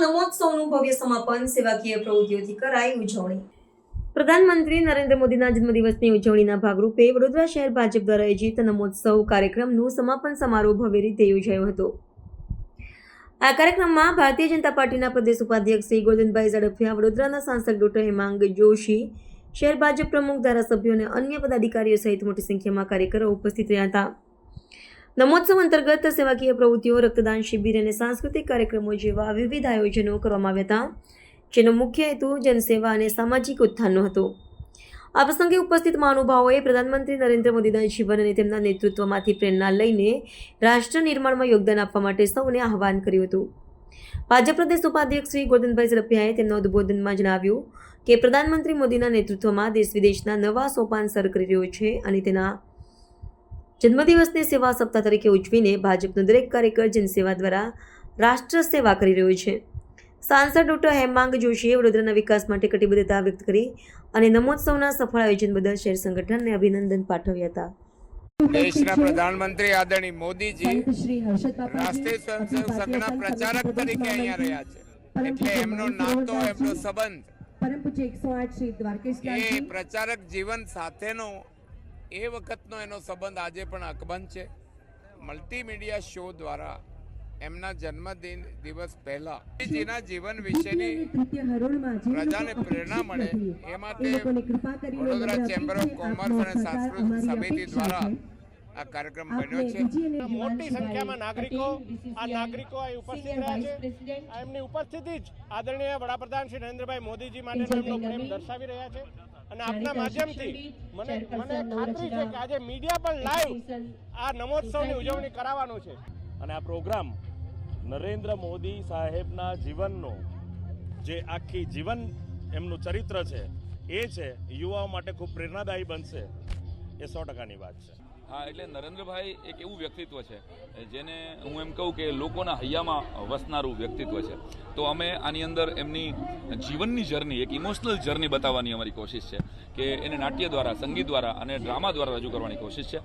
નમોત્સવનું ભવ્ય સમાપન સેવાકીય પ્રવૃત્તિઓથી કરાઈ ઉજવણી। પ્રધાનમંત્રી નરેન્દ્ર મોદીના જન્મદિવસની ઉજવણીના ભાગરૂપે વડોદરા શહેર ભાજપ દ્વારા આયોજિત નમોત્સવ કાર્યક્રમનું સમાપન સમારોહ ભવ્ય રીતે યોજાયો હતો। આ કાર્યક્રમમાં ભારતીય જનતા પાર્ટીના પ્રદેશ ઉપાધ્યક્ષ શ્રી ગોરધનભાઈ ઝડફિયા, વડોદરાના સાંસદ ડોક્ટર હેમાંગ જોશી, શહેર ભાજપ પ્રમુખ, ધારાસભ્યો અને અન્ય પદાધિકારીઓ સહિત મોટી સંખ્યામાં કાર્યકરો ઉપસ્થિત રહ્યા હતા। નમોત્સવ અંતર્ગત સેવાકીય પ્રવૃત્તિઓ, રક્તદાન શિબિર અને સાંસ્કૃતિક કાર્યક્રમો જેવા વિવિધ આયોજનો કરવામાં આવ્યા હતા, જેનો મુખ્ય હેતુ જનસેવા અને સામાજિક ઉત્થાનનો હતો। આ પ્રસંગે ઉપસ્થિત મહાનુભાવોએ પ્રધાનમંત્રી નરેન્દ્ર મોદીના જીવન અને તેમના નેતૃત્વમાંથી પ્રેરણા લઈને રાષ્ટ્ર નિર્માણમાં યોગદાન આપવા માટે સૌને આહ્વાન કર્યું હતું। ભાજપ પ્રદેશ ઉપાધ્યક્ષ શ્રી ગોરધનભાઈ ઝડફિયાએ તેમના ઉદ્બોધનમાં જણાવ્યું કે પ્રધાનમંત્રી મોદીના નેતૃત્વમાં દેશ વિદેશના નવા સોપાન સર કરી રહ્યો છે અને તેના જન્મદિવસને સેવા સપ્તાહ તરીકે ઉજવીને ભાજપનો દરેક કાર્યકર જનસેવા દ્વારા રાષ્ટ્ર સેવા કરી રહ્યો છે। સાંસદ ડોક્ટર હેમાંગ જોશીએ વડોદરાના વિકાસ માટે કટિબદ્ધતા વ્યક્ત કરી અને નમોત્સવના સફળ આયોજન બદલ શહેર સંગઠનને અભિનંદન પાઠવ્યા હતા। દેશના પ્રધાનમંત્રી આદરણીય મોદીજી રાષ્ટ્રીય સ્વયંસેવક સંઘના પ્રચારક તરીકે અહીંયા રહ્યા છે, એટલે એમનો નાતો, એમનો સંબંધ એ પ્રચારક જીવન સાથેનો એ વખતનો એનો સંબંધ આજે પણ અકબંધ છે। મલ્ટીમીડિયા શો દ્વારા એમના જન્મદિન દિવસ પહેલા જીના જીવન વિશેની પ્રજાને પ્રેરણા મળે એ માટે વડોદરા ચેમ્બર ઓફ કોમર્સ અને સાંસ્કૃતિક સમિતિ દ્વારા આ કાર્યક્રમ બન્યો છે। મોટી સંખ્યામાં નાગરિકો અહીં ઉપસ્થિત રહ્યા છે। એમની ઉપસ્થિતિ જ આદરણીય વડાપ્રધાન શ્રી નરેન્દ્રભાઈ મોદીજી માટેનો એમનો પ્રેમ દર્શાવી રહ્યા છે અને આપના માધ્યમથી મને ખાતરી છે કે આજે મીડિયા પણ લાઈવ આ નમોત્સવની ઉજવણી કરાવવાનું છે અને આ પ્રોગ્રામ નરેન્દ્ર મોદી સાહેબના જીવનનો જે આખી જીવન એમનું ચરિત્ર છે એ છે યુવાઓ માટે ખૂબ પ્રેરણાદાયી બનશે, એ 100%ની વાત છે। હા, એટલે નરેન્દ્રભાઈ એક એવું વ્યક્તિત્વ છે જેને હું એમ કહું કે લોકોના હૈયામાં વસનારું વ્યક્તિત્વ છે। તો અમે આની અંદર એમની જીવનની જર્ની, એક ઇમોશનલ જર્ની બતાવવાની અમારી કોશિશ છે કે એને નાટ્ય દ્વારા, સંગીત દ્વારા અને ડ્રામા દ્વારા રજૂ કરવાની કોશિશ છે।